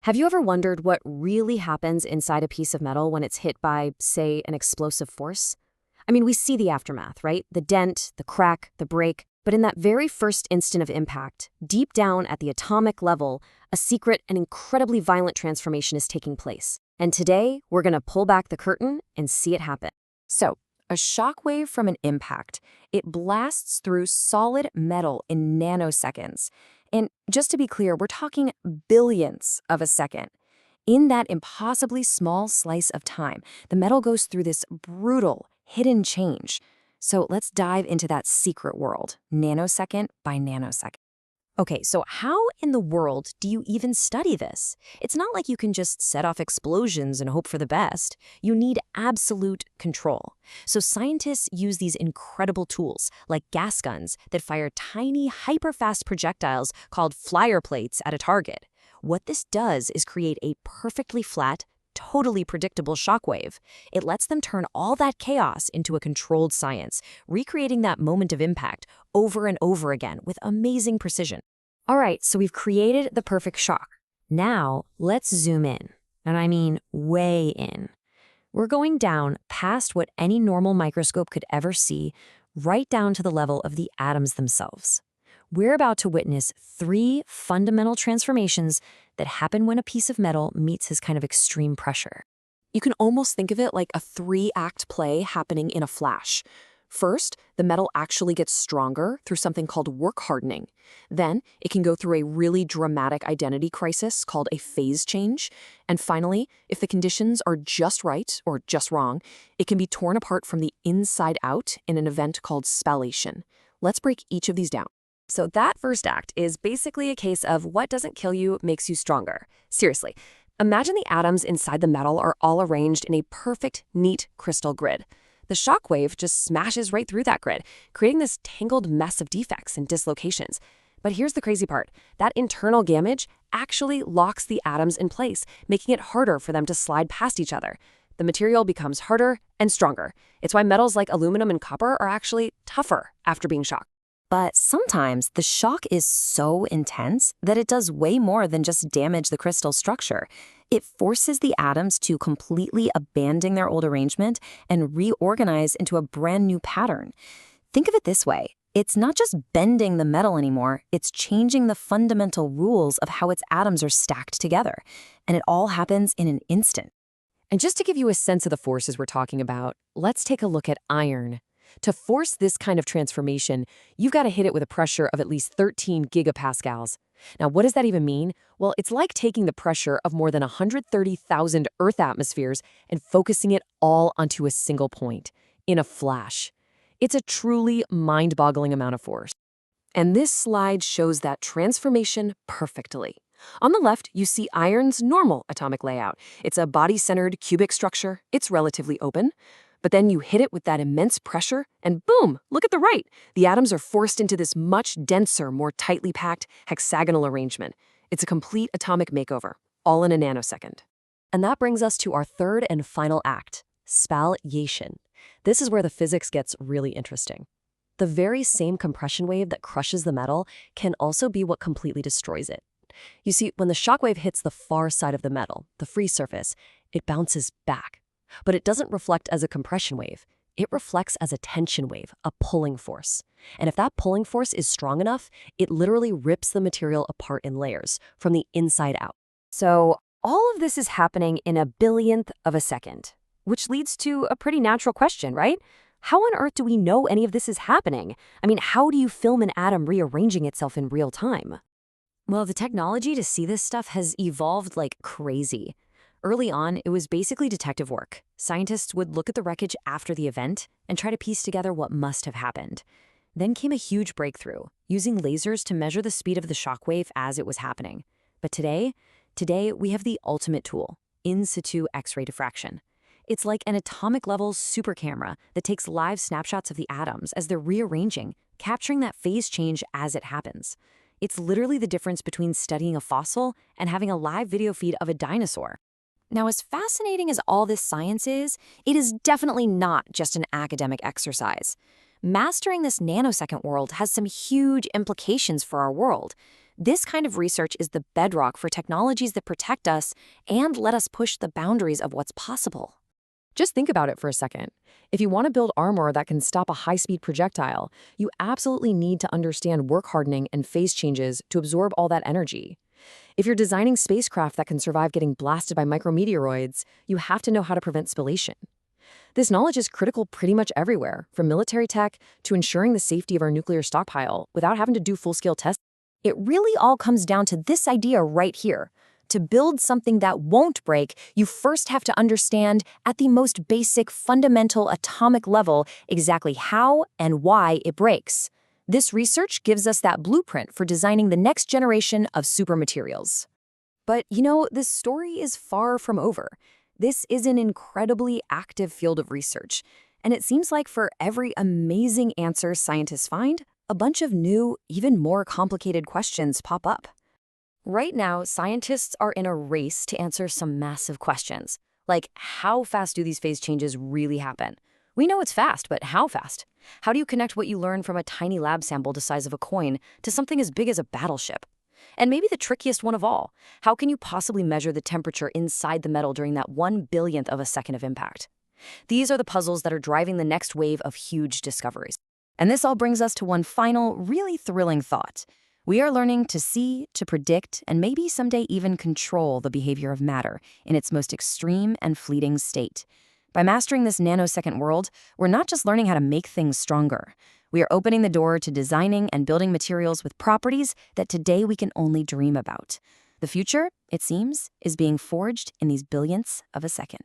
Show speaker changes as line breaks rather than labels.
Have you ever wondered what really happens inside a piece of metal when it's hit by, say, an explosive force? I mean, we see the aftermath, right? The dent, the crack, the break. But in that very first instant of impact, deep down at the atomic level, a secret and incredibly violent transformation is taking place. And today, we're going to pull back the curtain and see it happen.
So, a shock wave from an impact, it blasts through solid metal in nanoseconds. And just to be clear, we're talking billionths of a second. In that impossibly small slice of time, the metal goes through this brutal, hidden change. So let's dive into that secret world, nanosecond by nanosecond.
Okay, so how in the world do you even study this? It's not like you can just set off explosions and hope for the best. You need absolute control. So scientists use these incredible tools, like gas guns, that fire tiny, hyper-fast projectiles called flyer plates at a target. What this does is create a perfectly flat, totally predictable shockwave. It lets them turn all that chaos into a controlled science, recreating that moment of impact over and over again with amazing precision. All right, so we've created the perfect shock. Now, let's zoom in, and I mean way in. We're going down past what any normal microscope could ever see, right down to the level of the atoms themselves. We're about to witness 3 fundamental transformations that happen when a piece of metal meets this kind of extreme pressure.
You can almost think of it like a 3-act play happening in a flash. First, the metal actually gets stronger through something called work hardening. Then, it can go through a really dramatic identity crisis called a phase change. And finally, if the conditions are just right or just wrong, it can be torn apart from the inside out in an event called spallation. Let's break each of these down.
So that first act is basically a case of what doesn't kill you makes you stronger. Seriously, imagine the atoms inside the metal are all arranged in a perfect, neat crystal grid. The shock wave just smashes right through that grid, creating this tangled mess of defects and dislocations. But here's the crazy part. That internal damage actually locks the atoms in place, making it harder for them to slide past each other. The material becomes harder and stronger. It's why metals like aluminum and copper are actually tougher after being shocked.
But sometimes the shock is so intense that it does way more than just damage the crystal structure. It forces the atoms to completely abandon their old arrangement and reorganize into a brand new pattern. Think of it this way. It's not just bending the metal anymore, it's changing the fundamental rules of how its atoms are stacked together. And it all happens in an instant.
And just to give you a sense of the forces we're talking about, let's take a look at iron. To force this kind of transformation, you've got to hit it with a pressure of at least 13 gigapascals. Now, what does that even mean? Well, it's like taking the pressure of more than 130,000 Earth atmospheres and focusing it all onto a single point, in a flash. It's a truly mind-boggling amount of force. And this slide shows that transformation perfectly. On the left, you see iron's normal atomic layout. It's a body-centered cubic structure. It's relatively open. But then you hit it with that immense pressure, and boom, look at the right. The atoms are forced into this much denser, more tightly packed hexagonal arrangement. It's a complete atomic makeover, all in a nanosecond. And that brings us to our third and final act, spallation. This is where the physics gets really interesting. The very same compression wave that crushes the metal can also be what completely destroys it. You see, when the shock wave hits the far side of the metal, the free surface, it bounces back. But it doesn't reflect as a compression wave. It reflects as a tension wave, a pulling force. And if that pulling force is strong enough, it literally rips the material apart in layers, from the inside out. So all of this is happening in a billionth of a second, which leads to a pretty natural question, right? How on earth do we know any of this is happening? I mean, how do you film an atom rearranging itself in real time? Well, the technology to see this stuff has evolved like crazy. Early on, it was basically detective work. Scientists would look at the wreckage after the event and try to piece together what must have happened. Then came a huge breakthrough, using lasers to measure the speed of the shockwave as it was happening. But today we have the ultimate tool, in situ X-ray diffraction. It's like an atomic-level super camera that takes live snapshots of the atoms as they're rearranging, capturing that phase change as it happens. It's literally the difference between studying a fossil and having a live video feed of a dinosaur. Now, as fascinating as all this science is, it is definitely not just an academic exercise. Mastering this nanosecond world has some huge implications for our world.
This kind of research is the bedrock for technologies that protect us and let us push the boundaries of what's possible.
Just think about it for a second. If you want to build armor that can stop a high-speed projectile, you absolutely need to understand work hardening and phase changes to absorb all that energy. If you're designing spacecraft that can survive getting blasted by micrometeoroids, you have to know how to prevent spallation. This knowledge is critical pretty much everywhere, from military tech to ensuring the safety of our nuclear stockpile without having to do full-scale tests.
It really all comes down to this idea right here. To build something that won't break, you first have to understand, at the most basic, fundamental atomic level, exactly how and why it breaks. This research gives us that blueprint for designing the next generation of supermaterials. But, this story is far from over. This is an incredibly active field of research, and it seems like for every amazing answer scientists find, a bunch of new, even more complicated questions pop up. Right now, scientists are in a race to answer some massive questions, like how fast do these phase changes really happen? We know it's fast, but how fast? How do you connect what you learn from a tiny lab sample the size of a coin to something as big as a battleship? And maybe the trickiest one of all, how can you possibly measure the temperature inside the metal during that 1/1000th of a second of impact? These are the puzzles that are driving the next wave of huge discoveries. And this all brings us to one final, really thrilling thought. We are learning to see, to predict, and maybe someday even control the behavior of matter in its most extreme and fleeting state. By mastering this nanosecond world, we're not just learning how to make things stronger. We are opening the door to designing and building materials with properties that today we can only dream about. The future, it seems, is being forged in these billionths of a second.